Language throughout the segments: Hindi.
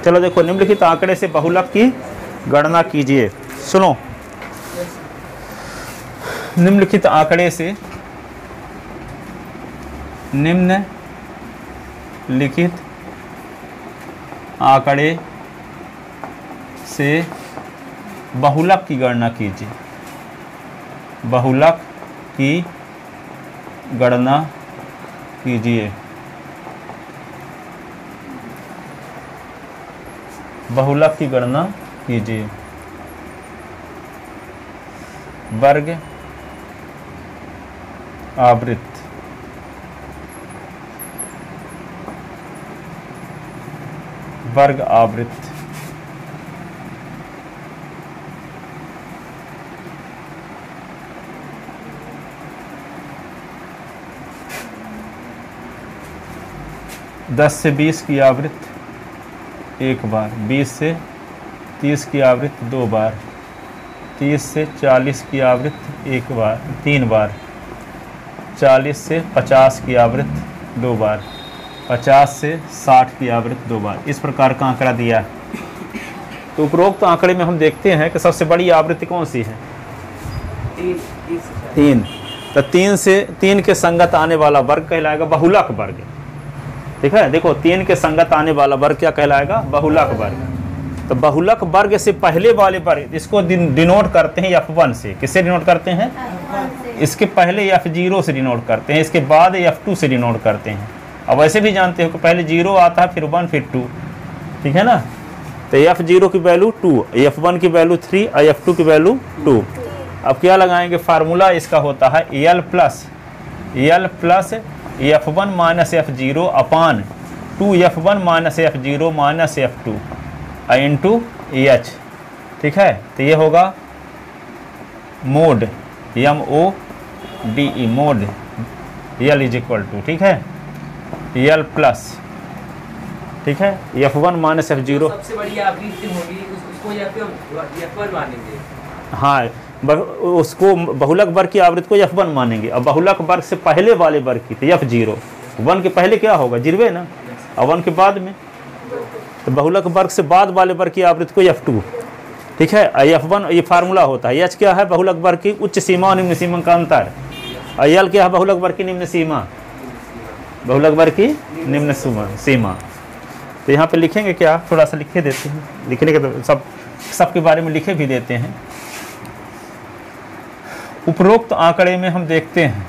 चलो देखो, निम्नलिखित आंकड़े से बहुलक की गणना कीजिए। सुनो, निम्नलिखित आंकड़े से, निम्नलिखित आंकड़े से बहुलक की गणना कीजिए। बहुलक की गणना कीजिए। बहुलक की गणना कीजिए। वर्ग आवृत्त, वर्ग आवृत्त, दस से 20 की आवृत्त एक बार, 20 से 30 की आवृत्त 2 बार, 30 से 40 की आवृत्त एक बार 3 बार, 40 से 50 की आवृत्त 2 बार, 50 से 60 की आवृत्त 2 बार। इस प्रकार का आंकड़ा दिया है। तो उपरोक्त आंकड़े में हम देखते हैं कि सबसे बड़ी आवृत्ति कौन सी है? 3। तो 3 के संगत आने वाला वर्ग कहलाएगा बहुलक वर्ग। ठीक है, देखो 3 के संगत आने वाला वर्ग क्या कहलाएगा? बहुलक वर्ग। तो बहुलक वर्ग से पहले वाले वर्ग, इसको डिनोट करते हैं F1 से। किससे डिनोट करते हैं? इसके पहले F0 से डिनोट करते हैं, इसके बाद F2 से डिनोट करते हैं। अब वैसे भी जानते हो कि पहले 0 आता है, फिर 1, फिर 2। ठीक है ना? तो F0 की वैल्यू 2, F1 की वैल्यू 3 और F2 की वैल्यू 2। अब क्या लगाएंगे? फार्मूला इसका होता है L plus F1 minus F0 upon 2F1 minus F0 minus F2 into H। ठीक है, तो ये होगा mode MODE, mode L is equal to, ठीक है, L प्लस, ठीक है, F1 माइनस F0। सबसे बड़ी आवृत्ति होगी उसको F1 मानेंगे। हाँ, उसको बहुलक वर्ग की आवृत्ति को F1 मानेंगे। अब बहुलक वर्ग से पहले वाले वर्ग की तो F0, 1 के पहले क्या होगा? 0 ना, और 1 के बाद में, तो बहुलक वर्ग से बाद वाले वर्ग की आवृत्ति को F2। ठीक है, F1 ये फार्मूला होता है। H क्या है? बहुलक वर्ग की उच्च सीमा और निम्न सीमा का अंतर। और L क्या है? बहुलक वर्ग की निम्न सीमा, बहुलक वर्ग की निम्न सीमा। तो यहाँ पे लिखेंगे क्या? थोड़ा सा लिखे देते हैं, लिखने के तो सब के बारे में लिखे भी देते हैं। उपरोक्त आंकड़े में हम देखते हैं,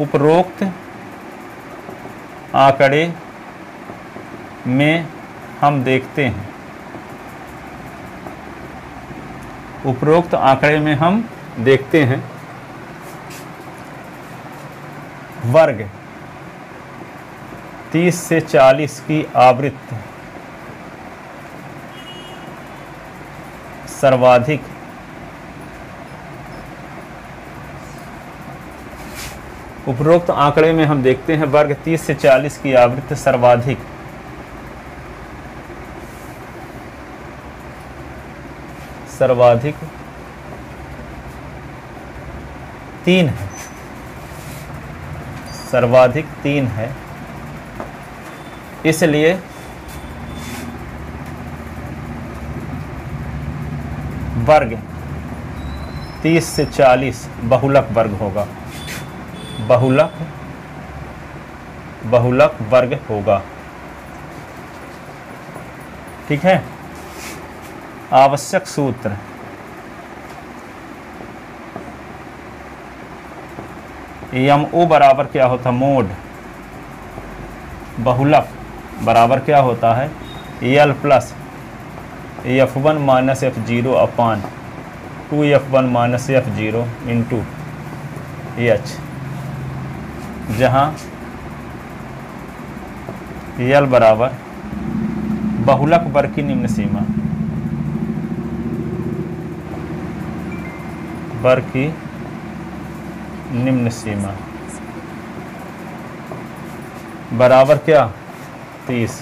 उपरोक्त आंकड़े में हम देखते हैं, उपरोक्त आंकड़े में हम देखते हैं वर्ग 30 से 40 की आवृत्ति सर्वाधिक उपरोक्त आंकड़े में हम देखते हैं वर्ग 30 से 40 की आवृत्ति सर्वाधिक सर्वाधिक 3 है, सर्वाधिक 3 है। इसलिए वर्ग 30 से 40 बहुलक वर्ग होगा, बहुलक वर्ग होगा। ठीक है, आवश्यक सूत्र MO बराबर क्या होता है? मोड बहुलक बराबर क्या होता है? L plus F1 minus F0 upon 2F1 minus F0 into H, जहाँ L बराबर बहुलक वर्ग की निम्न सीमा, वर्ग की निम्न सीमा बराबर क्या? 30।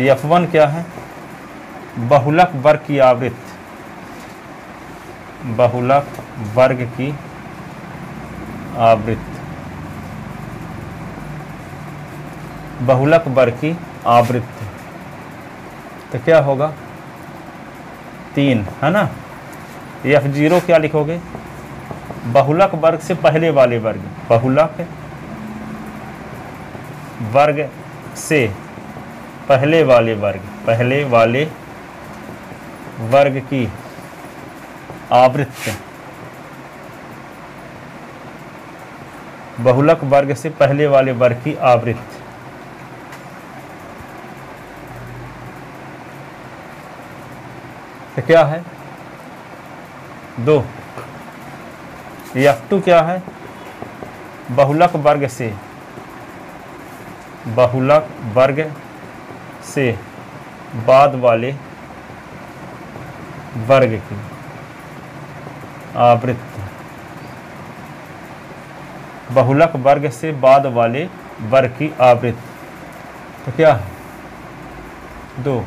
F1 क्या है? बहुलक वर्ग की आवृत्ति, बहुलक वर्ग की आवृत्ति बहुलक वर्ग की आवृत्ति। तो क्या होगा 3, है ना। F0 क्या लिखोगे, बहुलक वर्ग से पहले वाले वर्ग, बहुलक वर्ग से पहले वाले वर्ग की आवृत्ति, बहुलक वर्ग से पहले वाले वर्ग की आवृत्ति। तो क्या है 2। F2 क्या है, बहुलक वर्ग से बाद वाले वर्ग की आवृत्ति, बहुलक वर्ग से बाद वाले वर्ग की आवृत्ति। तो क्या है 2।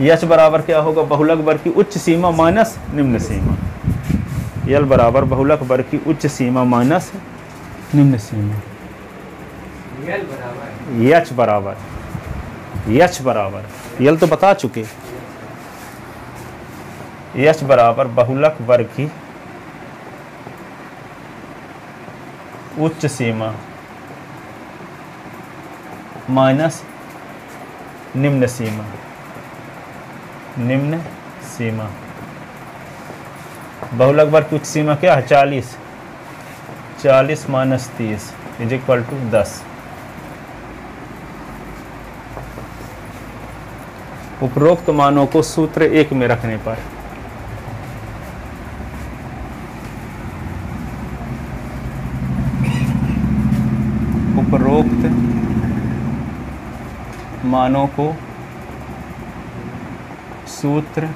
H बराबर क्या होगा, बहुलक वर्ग की उच्च सीमा माइनस निम्न सीमा। L बराबर बहुलक वर्ग की उच्च सीमा माइनस निम्न सीमा। H बराबर L तो बता चुके। H बराबर बहुलक वर्ग की उच्च सीमा माइनस निम्न सीमा। बहुलक वर्ग की उच्च सीमा क्या है 40, 40 माइनस 30 इज इक्वल टू 10। उपरोक्त मानों को सूत्र 1 में रखने पर उपरोक्त मानों को सूत्र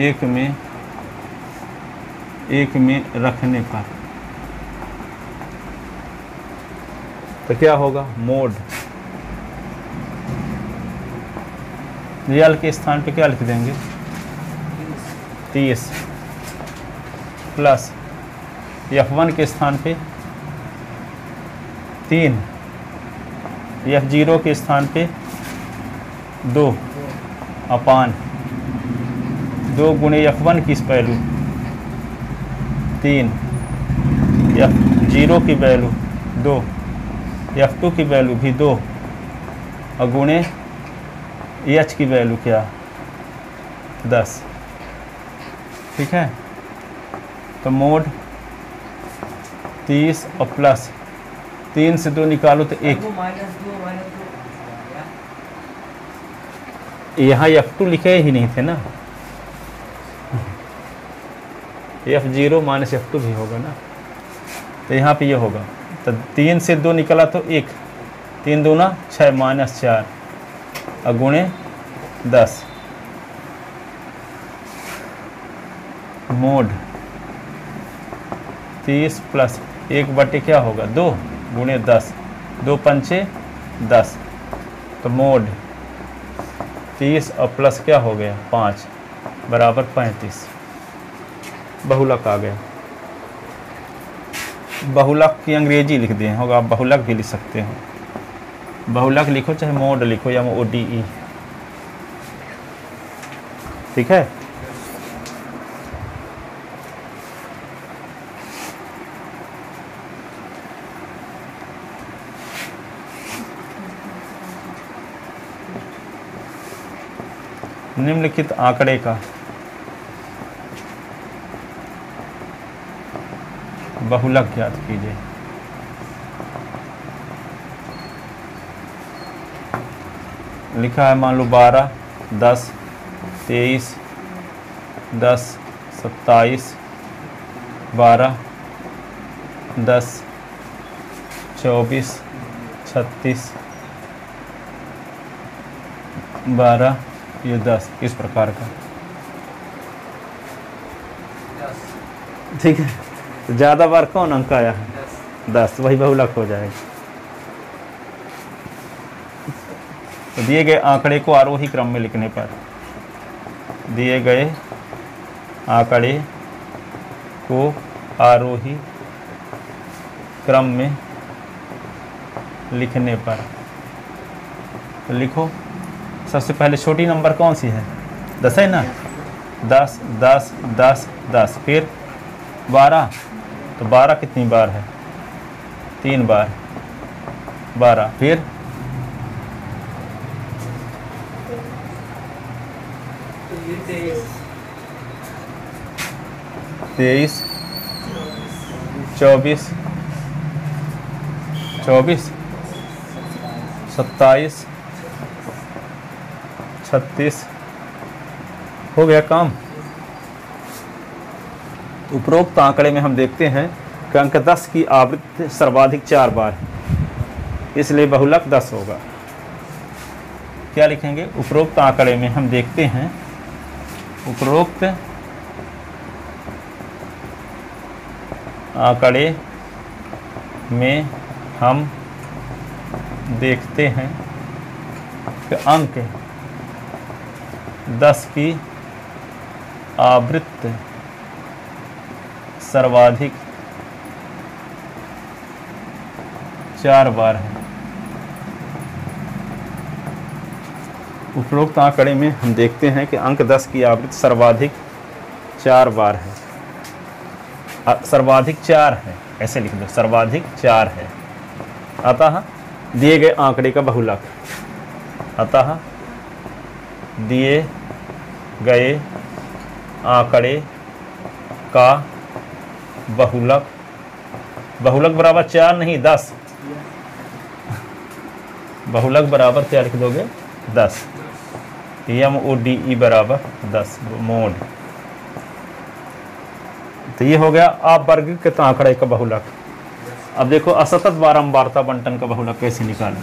1 में रखने पर तो क्या होगा, मोड रियल के स्थान पे क्या लिख देंगे 30 प्लस F1 के स्थान पे 3, F0 के स्थान पे 2 अपान 2 गुणे F1 की वैल्यू 3, F0 की वैल्यू 2, F2 की वैल्यू भी 2 और गुणे H की वैल्यू क्या 10। ठीक है, तो मोड 30 और प्लस 3 से 2 निकालो तो 1। यहाँ F2 लिखे ही नहीं थे ना, F0 माइनस F2 भी होगा ना, तो यहाँ पे ये होगा। तो 3 से 2 निकला तो 1, 3 दूना 6 माइनस 4 और गुणे 10। मोड 30 प्लस 1 बटे क्या होगा 2 गुणे 10, 2 पंचे 10, तो मोड 30 और प्लस क्या हो गया 5 बराबर 35। बहुलक आ गया। बहुलक की अंग्रेजी लिख दिए होगा, आप बहुलक भी लिख सकते हो। बहुलक लिखो चाहे मोड लिखो या ODE। ठीक है, निम्नलिखित आंकड़े का बहुलक ज्ञात कीजिए। लिखा है मान लो 12, 10, 23, 10, 27, 12, 10, 24, 36, 12, ये 10, इस प्रकार का। ठीक है, तो ज़्यादा बार कौन अंक आया है 10, वही बहुलक हो जाएगा। तो दिए गए आंकड़े को आरोही क्रम में लिखने पर, दिए गए आंकड़े को आरोही क्रम में लिखने पर। तो लिखो, सबसे पहले छोटी नंबर कौन सी है? 10 है ना, 10 10 10 10, फिर 12, तो 12 कितनी बार है? 3 बार 12, फिर 23 24 27 36, हो गया काम। उपरोक्त आंकड़े में हम देखते हैं कि अंक 10 की आवृत्ति सर्वाधिक 4 बार है, इसलिए बहुलक 10 होगा। क्या लिखेंगे? उपरोक्त आंकड़े में हम देखते हैं, उपरोक्त आंकड़े में हम देखते हैं कि अंक 10 की आवृत्ति सर्वाधिक 4 बार है। उपरोक्त आंकड़े में हम देखते हैं कि अंक 10 की आवृत्ति सर्वाधिक 4 बार है। सर्वाधिक 4 है, ऐसे लिख दो, सर्वाधिक 4 है। अतः दिए गए आंकड़े का बहुलक, अतः दिए गए आंकड़े का बहुलक, बहुलक बराबर 4 नहीं 10, बहुलक बराबर क्या लिख दोगे? 10। MODE बराबर 10 मोड। तो ये हो गया अपवर्गीकृत आंकड़े का बहुलक। अब देखो असतत बारंबारता बंटन का बहुलक कैसे निकालें।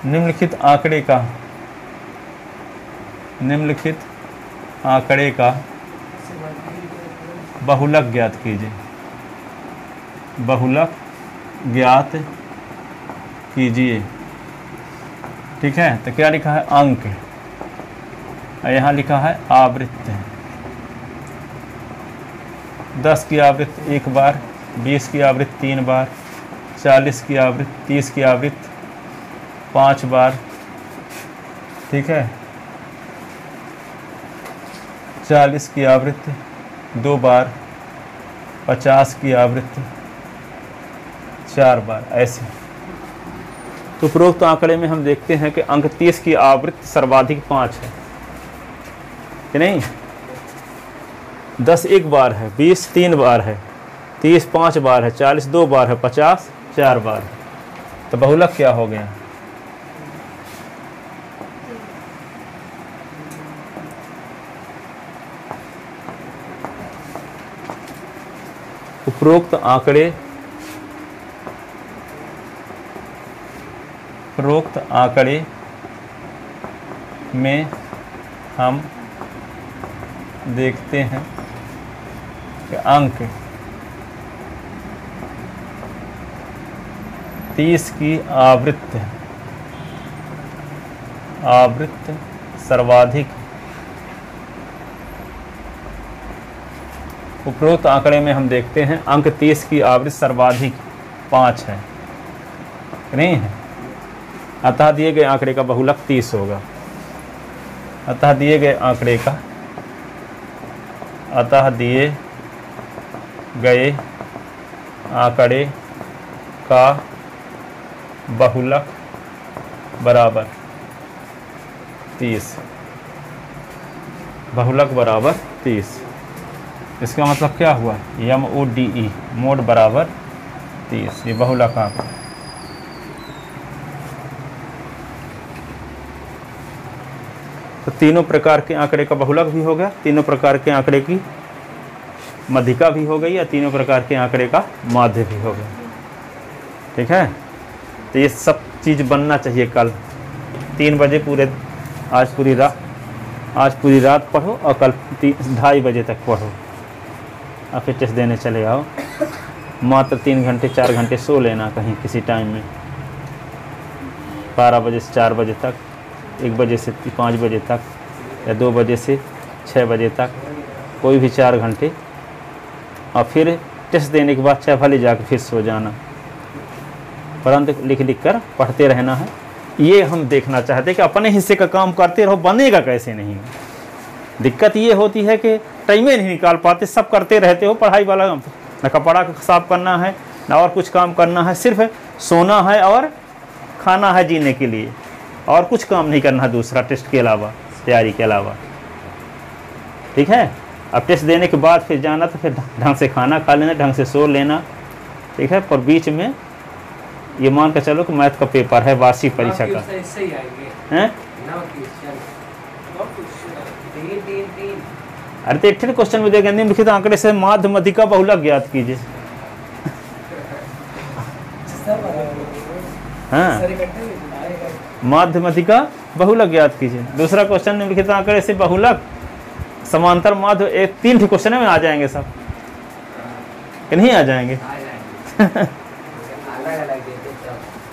निम्नलिखित आंकड़े का बहुलक ज्ञात कीजिए। बहुलक ज्ञात कीजिए, ठीक है। तो क्या लिखा है? अंक, यहाँ लिखा है आवृत्ति। 10 की आवृत्ति 1 बार, 20 की आवृत्ति 3 बार, 40 की आवृत्ति, 30 की आवृत्ति 5 बार, ठीक है। 40 की आवृत्ति 2 बार, 50 की आवृत्ति 4 बार, ऐसे। तो उपरोक्त आंकड़े में हम देखते हैं कि अंक 30 की आवृत्ति सर्वाधिक 5 है कि नहीं? 10 1 बार है, 20 3 बार है, 30 5 बार है, 40 2 बार है, 50 4 बार है। तो बहुलक क्या हो गया? उपरोक्त आंकड़े में हम देखते हैं कि अंक 30 की आवृत्ति सर्वाधिक, उपरोक्त आंकड़े में हम देखते हैं अंक 30 की आवृत्ति सर्वाधिक 5 है, नहीं है। अतः दिए गए आंकड़े का बहुलक 30 होगा। अतः दिए गए आंकड़े का बहुलक बराबर 30। बहुलक बराबर 30। इसका मतलब क्या हुआ? MODE मोड बराबर 30। ये बहुलक आंकड़ा। तो तीनों प्रकार के आंकड़े का बहुलक भी हो गया, तीनों प्रकार के आंकड़े की मध्यिका भी हो गई, या तीनों प्रकार के आंकड़े का माध्य भी हो गया, ठीक है। तो ये सब चीज़ बनना चाहिए कल 3 बजे पूरे, आज पूरी रात पढ़ो और कल 2:30 बजे तक पढ़ो और फिर टेस्ट देने चले आओ। मात्र 3 घंटे 4 घंटे सो लेना कहीं किसी टाइम में, 12 बजे से 4 बजे तक, 1 बजे से 5 बजे तक, या 2 बजे से 6 बजे तक, कोई भी 4 घंटे, और फिर टेस्ट देने के बाद चाहे भले जाकर फिर सो जाना, परंतु लिख लिख कर पढ़ते रहना है। ये हम देखना चाहते हैं कि अपने हिस्से का काम करते रहो, बनेगा कैसे नहीं। दिक्कत ये होती है कि टाइम ही नहीं निकाल पाते, सब करते रहते हो पढ़ाई वाला, न कपड़ा साफ करना है न और कुछ काम करना है, सिर्फ सोना है और खाना है जीने के लिए, और कुछ काम नहीं करना है दूसरा टेस्ट के अलावा, तैयारी के अलावा। ठीक है, अब टेस्ट देने के बाद फिर जाना, तो फिर ढंग से खाना खा लेना, ढंग से सो लेना। ठीक है, पर बीच में ये मान कर चलो कि मैथ का पेपर है, वार्षिक परीक्षा का है। अरे तो एक क्वेश्चन में देखें, निम्नलिखित आंकड़े से माध्यमतिका बहुलक ज्ञात कीजिए। हाँ, माध्यमतिका बहुलक ज्ञात कीजिए। दूसरा क्वेश्चन, निम्नलिखित आंकड़े से बहुलक समांतर माध्य, एक 3 क्वेश्चन में आ जाएंगे सब, कि नहीं आ जाएंगे?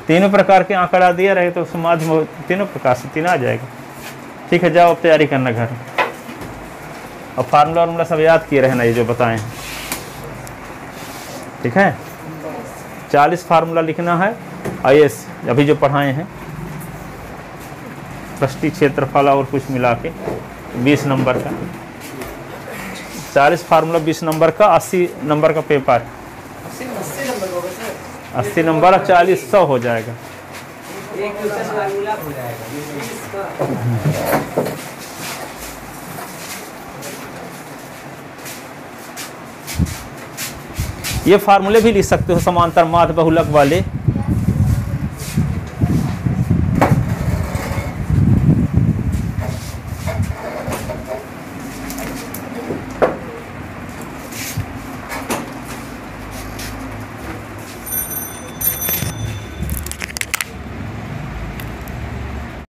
तीनों प्रकार के आंकड़ा दिया रहे तो माध्य तीनों प्रकार से 3 आ जाएगा। ठीक है, जाओ अब तैयारी करना घर, और फार्मूला वार्मूला सब याद किए रहना, ये जो बताएं। ठीक है, 40 फार्मूला लिखना है, आईएस अभी जो पढ़ाए हैं, पृष्ठीय क्षेत्रफल और कुछ मिला के 20 नंबर का, 40 फार्मूला 20 नंबर का, 80 नंबर का पेपर, 80 नंबर और 40 100 हो जाएगा। ये फार्मूले भी लिख सकते हो समांतर माध्य बहुलक वाले।